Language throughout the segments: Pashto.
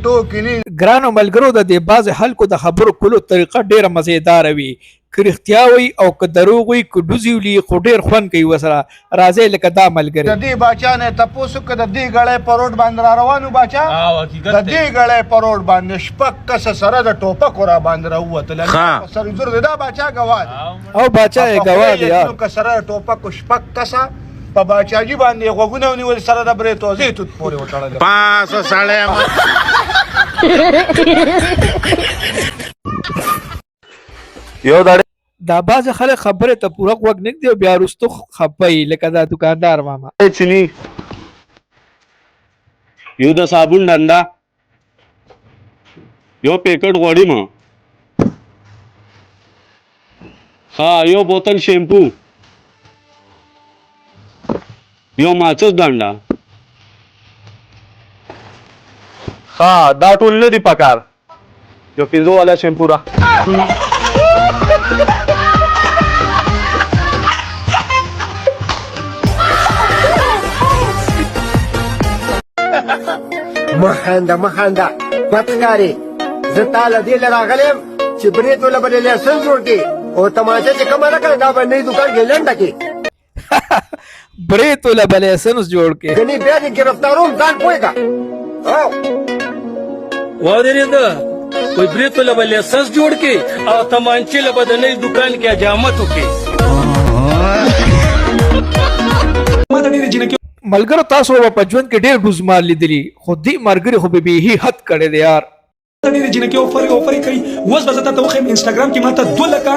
ټوکې نه. ګرانو ملګرو د دې بعضې خلکو د خبرو کولو طریقه ډېره مزېداره وي، که رښتیا وي او که دروغ وي که ډوزي ولي خو ډېر خوند کوي ورسره. راځئ لکه دا ملګري د دې باچا نه تپوس وکړه د دې ګړی په روډ باندې را روان و باچا، د دې ګړی په روډ باندې شپږ کسه سره د ټوپکو را باندې راووتل. سرزور دی دا باچا ګواه دی او باچا یې ګواه دی یار. که سره د ټوپکو شپږ کسه په باچاجي باندې غوږونه ونیول سره د برې توزې توت پورې وتړل. پاسه سړی یو دا بعضې خلک خبرې ته پوره غوږ نه ږدي او بیا وروستو خفه وي لکه دا دوکاندار ماما. چینی یو د صابون ډنډه یو پیکټ غوړی ما یو بوتل شیمپو یو ماچس ډنډه دا ټول نه دي پکار یو پنځو والا شیمپو را مخانده بدکاري زه تاله دې له راغلی یم چې برېت وله به د لایسنس جوړ کړي او تماچه چې کومه نه کړه دا به نوي دوکان کې لنډه کړي. برېت وله به لایسنس جوړ کړي ګنې بیا دې ګرفتاروم ځان پوهېږه. ودرېده وایي برېت وله به لایسنس جوړ کړي او تمانچې له به د نوي دوکان کې حجامت وکړي. ملګرو تاسو به په ژوند کې ډېر ډوزمار لیدلي خو دې ملګري خو به بیخي حد کړی دی یار. ډېرې جنکې اوفرې کوي. اوس به زه تا ته وښیم انسټاګرام کې ماته 2 لکه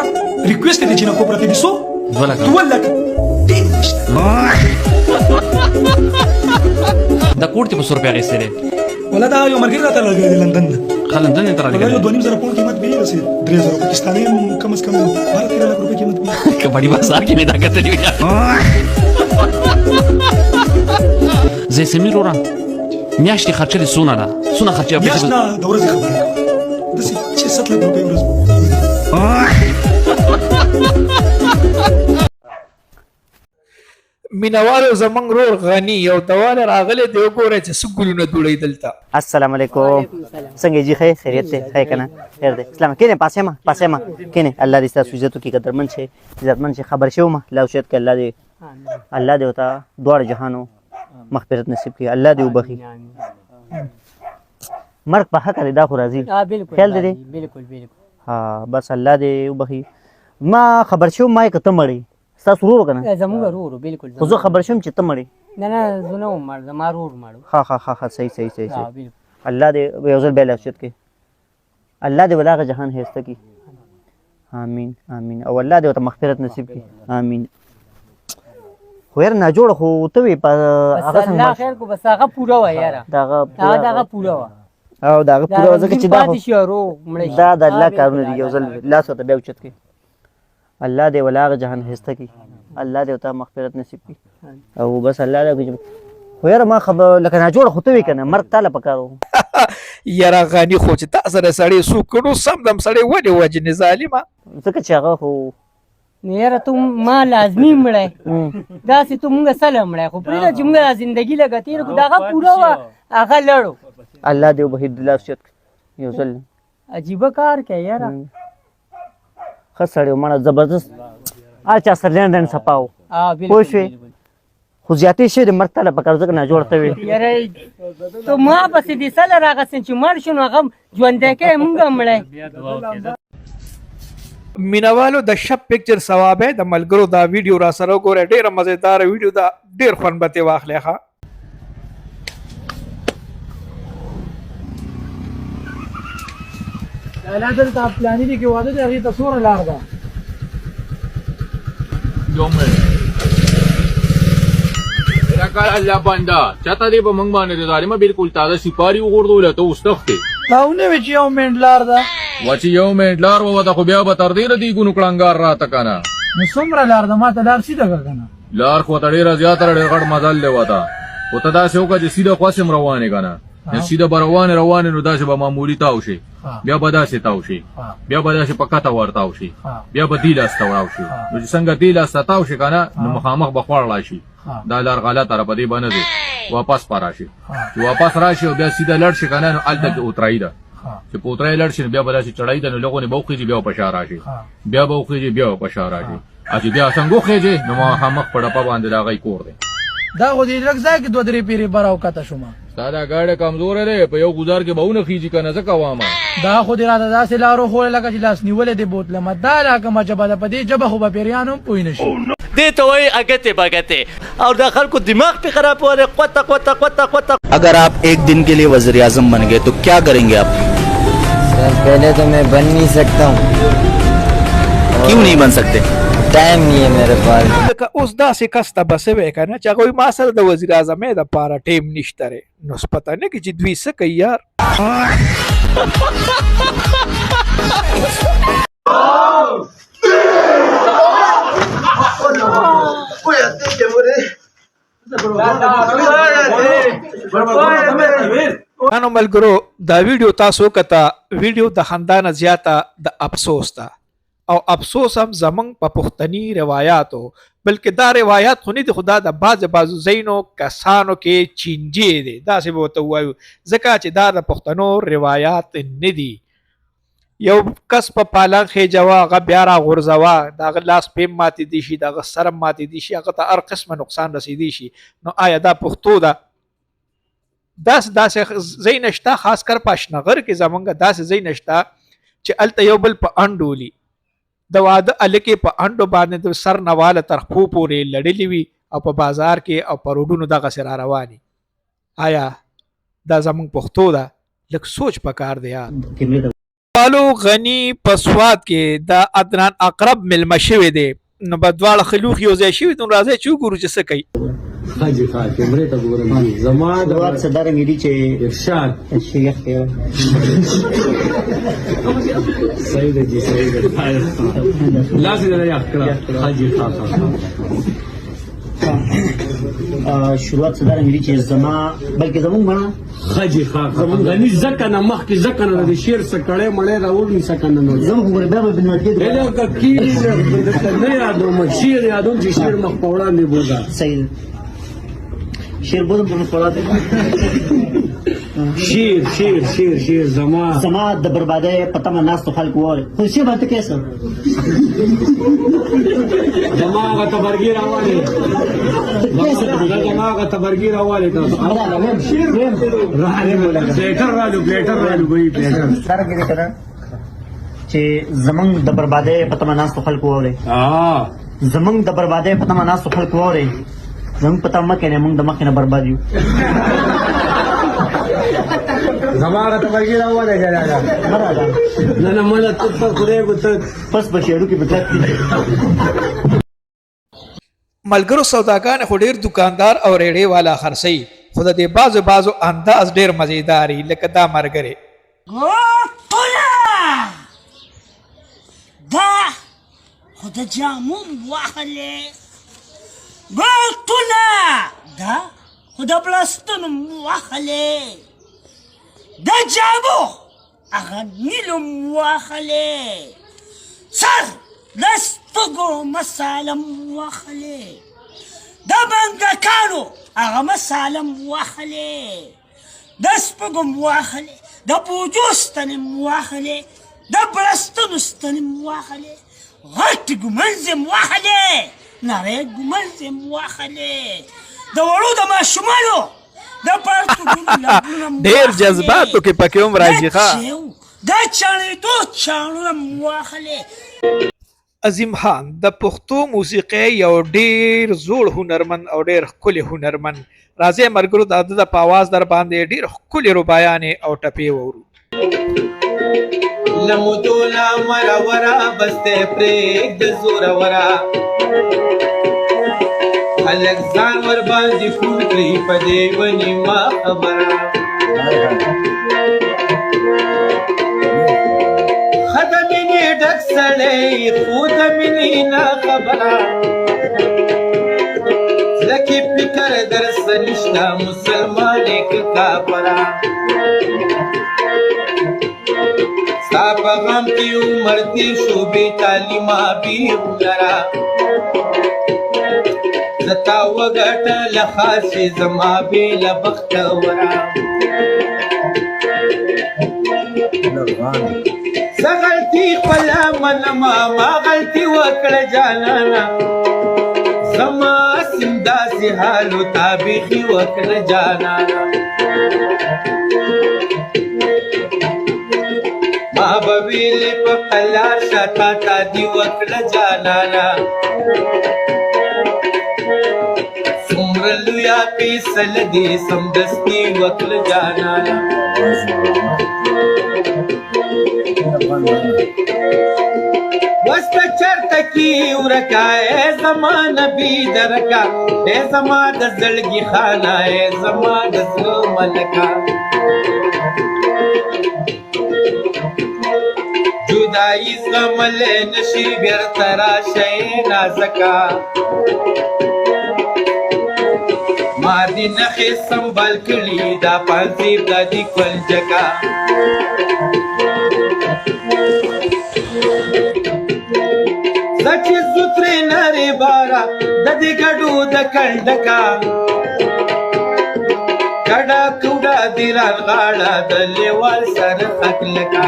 ریکویسټ د جنکو پرته دي. څو 2 لکه ډېر نشته. دا کوټ ته په 100 روپۍ اخیستی دی ولا دا یو ملګري راته لګولی دی لندن نه. لندن یې ته رالیږلی یو 2,500 پونډ قیمت به یې رسېد. 3,000 پاکستاني هم کم از کم 12-13 لک روپۍ قیمت به که بړي بازار کې مې دا کتلي وي. زیسمیر ورا میاشتې خرچه دې څونه ده؟ څونه خرچه؟ میاشت نه د ورځې خبرې کوم داسې 6-7 لک روپۍ ورځ. مینوالو زمونږ رور غني یو دواله راغلی دی وګورئ چې څه ګلونه دوړئ دلته. السلام علیکم څنګه جی خیر خیریت دی خیر که نه خیر دی اسلام کینې پاسې ما کینې الله دې ستاسو عزت وکړي قدرمن شئ عزتمن شئ خبر شوم الله شاید که الله دې ورته دواړه جهانو مغفرت نصیب کړي الله دې وبخي مرګ په حقه دی دا خو راځي خیال دی بس الله دې وبخي. ما خبر شوم ما یې که ته مړې ستاسو ورور که نه زموږ ورور بالکل خو زه خبر شوم چې ته مړې نه زه نه وم مړ زما ورور مړ. ښه صحیح الله دې یو ځل بیا لافیت کړي الله دې ول هغه جهان هېسته کړي آمین او الله دې ورته مغفرت نصیب کړي آمین. خو یاره ناجوړه خو ته وې هغه څنګه خیر کو بس هغه پوره وه یاره دغه پوره وه او دغه پوره وه ځکه چې دا د الله کارونه دي. یو ځل لاس ورته بیا اوچت کړي الله دې ول هغه جهان هېسته کړي الله دې ورته مغفرت نصیب کړي او بس الله دې خو یاره ما خبر لکه ناجوړه خو ته وې که نه مرګ تاله پکار و. یاره غني خو چې تا سره سړی څوک کړو سم دم سړی ولې وجنې ظالمه ځکه چې هغه خو نه یاره ته ما لازمي مړی داسې ته مونږ سله مړی خو پرېږده چې مونږ زندګي لږه تېره کړو دغه پوره وه هغه لړو. الله دې وبخي دلافیت یو ځل عجیبه کار کوي یاره ښه سړی و مړه زبردست هر چا سره لنډ صفا و پوه شوې خو زیاتې شوې د مرګ تاله پکار ځکه ناجوړه ته وې. یاره ته ما پسې دې سله راغستې چې مړ شو نو هغه ژوندی کوې مونږ مړی. مینوالو د شب پکچر ثواب د ملګرو دا ویډیو را سره وګورئ ډېره مزېداره ویډیو ده ډېر خوند به ترې واخلئ. ښه لا دلته پلاني دي کې واده دی هغې ته څومره لار ده؟ الله بنده چاته دی په موږ باندې د ظالمه بالکل تازه سپاري وغورځوله ته اوس تښتې دا ونه وی چې یو منټ لار ده و چې یو منټ لار ووته خو بیا به تر ډېره دیګونو کړنګار راته که نه نو څومره لار ده ما ته لار سیده کړه که نه لار خو ته ډېره زیاته ډېر غټ مزل دی وته خو ته داسې وکړه چې سیده خواسې م روانې که نه سیده به روانې نو داسې به معمولي تاو شي بیا به داسې تاو شي بیا به داسې په کته ورتاو شي بیا به دې لاس ته وړاو شي نو چې څنګه دې لاس ته تاو شي که نه نو مخامخ به خوړ شي دا لار غلطه را په دې باندې دی واپس پاراشي چې واپس راشي او بیا سیده لړ شي کنه نو الته اوترای ده چې په اوترای لړ شي بیا بل شي چړای ده نو لغونه بوخیږي بیا په شار راشي بیا بوخیږي بیا په شار راشي اته بیا څنګه خوږي نو ما هم خپل په باندې دا غي کور دی دا خو دې لږ ځای کې دوه درې پیری براو کته شوم ساده گاډه کمزور دی په یو گزار کې بهونه خيږي کنه ځکه وامه دا خو دې راته داسې لارو خو لکه چې لاس نیولې دې بوتله مدا لا کومه جبه ده په دې جبه خو به پیریانو پوی نشي دې ته وای اگته بگته اور دا خلکو دماغ په خراب وره قوت قوت قوت قوت अगर आप एक दिन के लिए वज़ीर आज़म बन गए तो क्या करेंगे आप? सर पहले तो मैं बन नहीं सकता हूँ क्यों नहीं बन सकते? टाइम नहीं है मेरे पास لکه اوس داسې کس ته به سوی که نه چې هغوی ما سره د وزیر اعظمۍ دپاره ټیم نشته دی نو پته نه کړي چې دوی څه کوي یار انو ملګرو دا ویډیو تاسو کته ویډیو د خندا نه زیاته د افسوس ده او افسوس هم زمنګ په پښتني روایتو بلکې دا روایت خو نه دي خدا د بعضو زینو کسانو کې چینجی دي داسې به ورته ووایو ځکه چې دا د پښتنو روایات نه دي یو کس په پالنګ خېجوه هغه بیا راغورځوه د هغه لاس پیم ماتې دي شي د هغه سر ماتې دي شي هغه ته هر قسمه نقصان رسېدی شي نو آیا دا پښتو ده داسې ځای نشته خاص کر په اشنغر کې زمونږ داسې ځای نشته چې هلته یو بل په انډولي د واده هلکې په انډو باندې د سر نواله تر خپو پورې لړلې وي او په بازار کې او په روډونو دغسې را رواني آیا دا زمونږ پښتو ده لږ سوچ پکار دی یار والو غنی په سوات کې د عدنان اقرب ملمه شوی دی نو به دواړه خلوخ یو ځای شوي نو راځئ چې وګورو چې څه کوي حاجی کیمرې ته ګورم زما د وخت صدر میری چې ارشاد شیخ دی صحیح دی صحیح دی لازم نه یاد کړه حاجی شروعات صدر میری چې زما بلکې زمونږ مړه حاجی زمونږ غني ځکه نه مخکې ځکه نه د شعر څه کړی مړی راوړ نیسه که نه نو زمونږ خو بیا به بنوټ کېږي نه یادوم شعر یادوم چې شعر مخ په وړاندې بوځه صحیح شیر بودم پر مخولاته شیر زما د بربادۍ په تمه ناستو خلکو ووایي خو شی به ته کیسه زما هغه تبرګي راوالې پلیټر رالو سره کې دی که نه چې زمونږ د بربادۍ په تمه ناستو خلکو واورئ زمونږ د بربادۍ په تمه ناستو خلکو واورئ زمونږ په تمه مه کښېنئ موږ د مخکې نه برباد یو زما هغه تبرګي راوالې مه راځه نه مله ته په خدای ګوته پس به شعرو کې به کلک دي ملګرو سوداګان خو ډېر دکاندار او ریړې والا خرڅوي خو د دې بعضو انداز ډېر مزیدار وي لکه دا ملګری دا خو د جامو واخلې ګوتونه دا خو د پلاستونو واخلې د جامو هغه نیلو واخلې سر د سپږو مساله واخلې د بنګکانو هغه مساله واخلې د سپږو واخلې د بوجو ستنې واخلې د پلاستونو ستنې واخلې غټ ګمنځ واخلې نری ګمنځ واخلې د وړو د ماشومانو د پرتګونو ډېر جذباتو کې پکې هم راځي ښه د چاڼېدو چاڼونه واخلې عظیم خان د پښتو موسیقۍ یو ډېر زوړ هنرمند او ډېر ښکلی هنرمند راځئ ملګرو د ده په اواز در باندې ډېر ښکلې ربایانې او ټپې واورو لمدولا مرورا بسته پریک د زورورا خلق ځان ور باندې فوټري په دې ونی ما خبره خدمینې ډک سړی خو د مینې نه خبره لکه فکر درس نشته مسلمان کې کافره ستا په غم کې عمر تېر شو بې تعلیمه بې هنره زتا وګټل خاصې زما بېل بختوره زه غلطي خپله منمه ما غلطي وکړه جانانه زما سیم داسې حالو تا بیخي وکړه جانانه ما به ویلې په قلار شه تا تا دې وکړه جانانه څومره لویه فیصله دې سمدستي وکړه جانانه وسته چرته کې ورکا ای زما نبي درکا ای زما د زړګي خانه ای زما د زړه ملکه جدایي زغملی نشي بیرته راشئ نازکه ما دې نښې سنبال کړي دا پانسیب دا دې کلجکه زه چې زو ترې نرې باره د دې ګډو د کنډکه ګډه کوډه دې رانغاړه د لیوال سر خکلکه